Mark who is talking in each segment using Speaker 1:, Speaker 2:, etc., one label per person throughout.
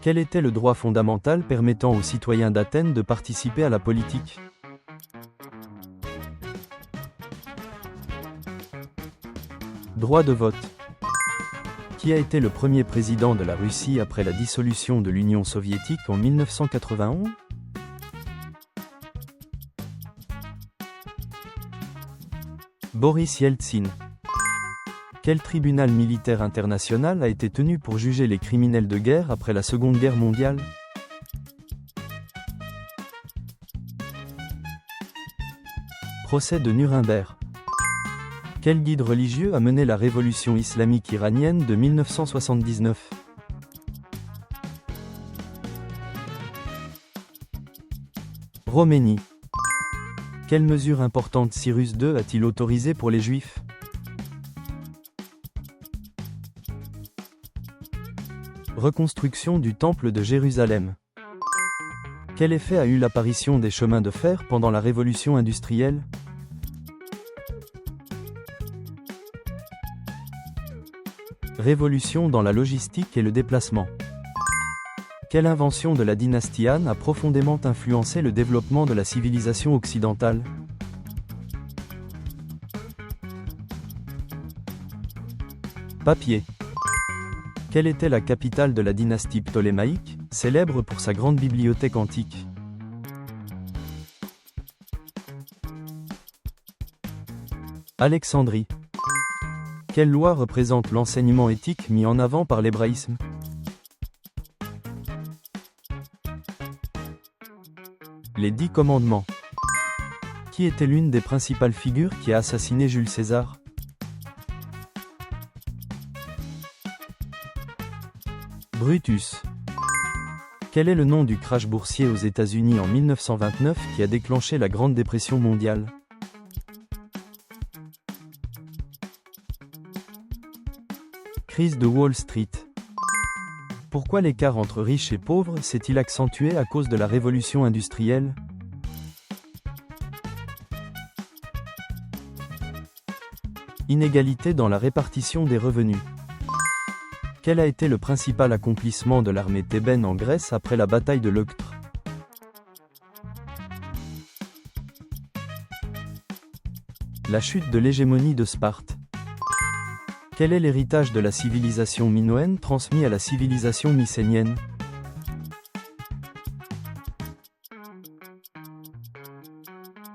Speaker 1: Quel était le droit fondamental permettant aux citoyens d'Athènes de participer à la politique? Droit de vote. Qui a été le premier président de la Russie après la dissolution de l'Union soviétique en 1991? Boris Yeltsin. Quel tribunal militaire international a été tenu pour juger les criminels de guerre après la Seconde Guerre mondiale? Procès de Nuremberg. Quel guide religieux a mené la révolution islamique iranienne de 1979? Roménie. Quelle mesure importante Cyrus II a-t-il autorisée pour les Juifs? Reconstruction du Temple de Jérusalem. Quel effet a eu l'apparition des chemins de fer pendant la révolution industrielle? Révolution dans la logistique et le déplacement. Quelle invention de la dynastie Han a profondément influencé le développement de la civilisation occidentale? Papier. Quelle était la capitale de la dynastie ptolémaïque, célèbre pour sa grande bibliothèque antique? Alexandrie. Quelle loi représente l'enseignement éthique mis en avant par l'hébraïsme? Les 10 commandements. Qui était l'une des principales figures qui a assassiné Jules César? Brutus. Quel est le nom du crash boursier aux États-Unis en 1929 qui a déclenché la Grande Dépression mondiale? Crise de Wall Street. Pourquoi l'écart entre riches et pauvres s'est-il accentué à cause de la révolution industrielle? Inégalité dans la répartition des revenus. Quel a été le principal accomplissement de l'armée thébaine en Grèce après la bataille de Leuctre? La chute de l'hégémonie de Sparte. Quel est l'héritage de la civilisation minoenne transmis à la civilisation mycénienne?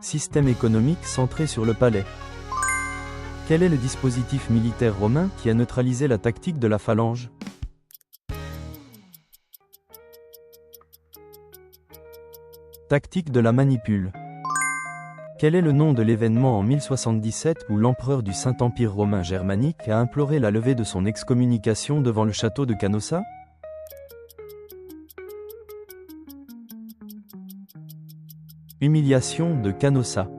Speaker 1: Système économique centré sur le palais. Quel est le dispositif militaire romain qui a neutralisé la tactique de la phalange? Tactique de la manipule. Quel est le nom de l'événement en 1077 où l'empereur du Saint-Empire romain germanique a imploré la levée de son excommunication devant le château de Canossa? Humiliation de Canossa.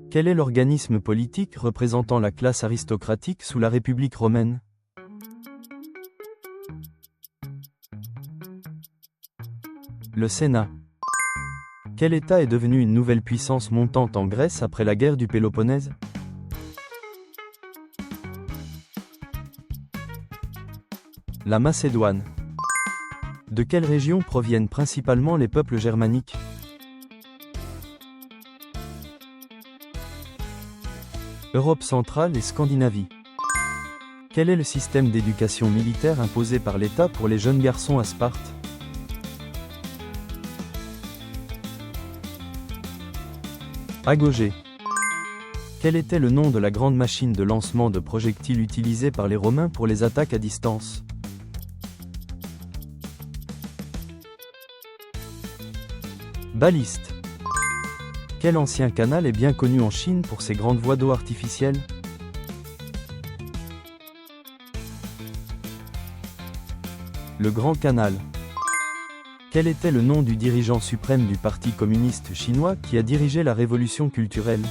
Speaker 1: Quel est l'organisme politique représentant la classe aristocratique sous la République romaine? Le Sénat. Quel État est devenu une nouvelle puissance montante en Grèce après la guerre du Péloponnèse? La Macédoine. De quelle région proviennent principalement les peuples germaniques? Europe centrale et Scandinavie. Quel est le système d'éducation militaire imposé par l'État pour les jeunes garçons à Sparte? Agogée. Quel était le nom de la grande machine de lancement de projectiles utilisée par les Romains pour les attaques à distance? Baliste. Quel ancien canal est bien connu en Chine pour ses grandes voies d'eau artificielles? Le Grand Canal. Quel était le nom du dirigeant suprême du Parti communiste chinois qui a dirigé la révolution culturelle?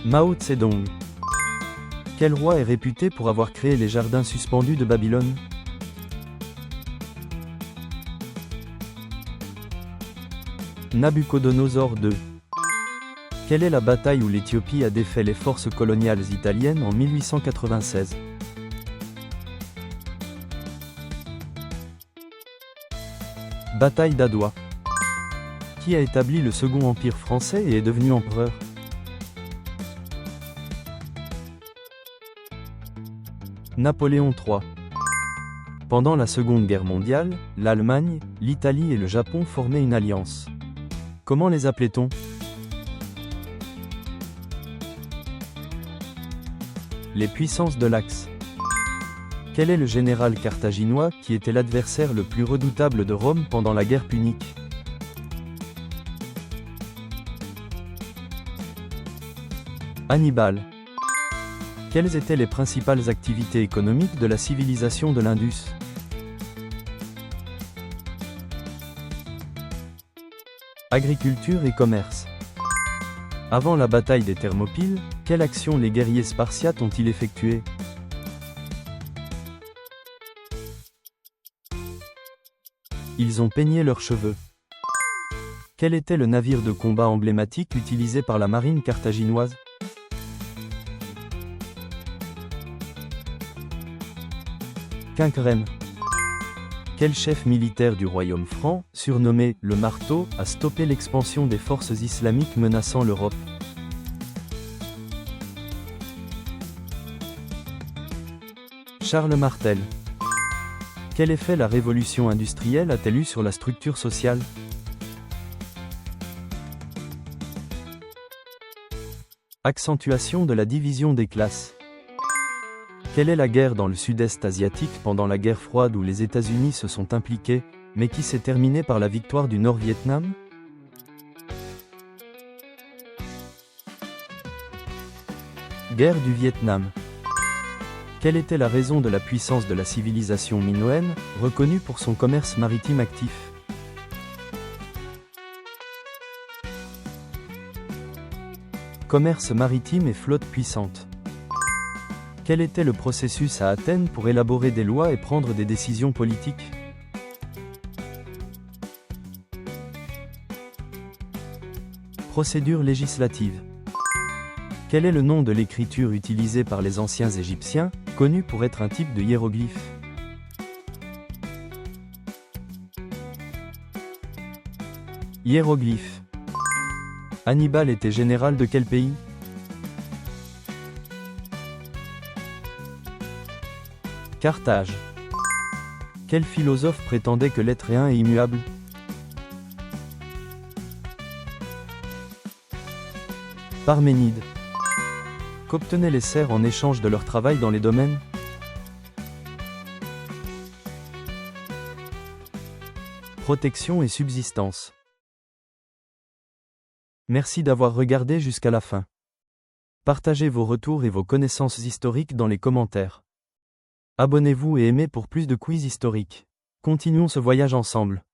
Speaker 1: Mao Tse-dong. Quel roi est réputé pour avoir créé les jardins suspendus de Babylone? Nabuchodonosor II. Quelle est la bataille où l'Éthiopie a défait les forces coloniales italiennes en 1896? Bataille d'Adwa. Qui a établi le Second Empire français et est devenu empereur? Napoléon III. Pendant la Seconde Guerre mondiale, l'Allemagne, l'Italie et le Japon formaient une alliance. Comment les appelait-on? Les puissances de l'Axe. Quel est le général carthaginois qui était l'adversaire le plus redoutable de Rome pendant la guerre punique? Hannibal. Quelles étaient les principales activités économiques de la civilisation de l'Indus? Agriculture et commerce. Avant la bataille des Thermopyles, quelle action les guerriers spartiates ont-ils effectuée? Ils ont peigné leurs cheveux. Quel était le navire de combat emblématique utilisé par la marine carthaginoise? Quincrème. Quel chef militaire du royaume franc, surnommé « le marteau », a stoppé l'expansion des forces islamiques menaçant l'Europe? Charles Martel. Quel effet la révolution industrielle a-t-elle eu sur la structure sociale? Accentuation de la division des classes. Quelle est la guerre dans le sud-est asiatique pendant la guerre froide où les États-Unis se sont impliqués, mais qui s'est terminée par la victoire du Nord-Vietnam? Guerre du Vietnam. Quelle était la raison de la puissance de la civilisation minoenne, reconnue pour son commerce maritime actif? Commerce maritime et flotte puissante. Quel était le processus à Athènes pour élaborer des lois et prendre des décisions politiques? Procédure législative. Quel est le nom de l'écriture utilisée par les anciens Égyptiens, connue pour être un type de hiéroglyphe? Hiéroglyphe. Hannibal était général de quel pays? Carthage. Quel philosophe prétendait que l'être est un et immuable? Parménide. Qu'obtenaient les serfs en échange de leur travail dans les domaines? Protection et subsistance. Merci d'avoir regardé jusqu'à la fin. Partagez vos retours et vos connaissances historiques dans les commentaires. Abonnez-vous et aimez pour plus de quiz historiques. Continuons ce voyage ensemble.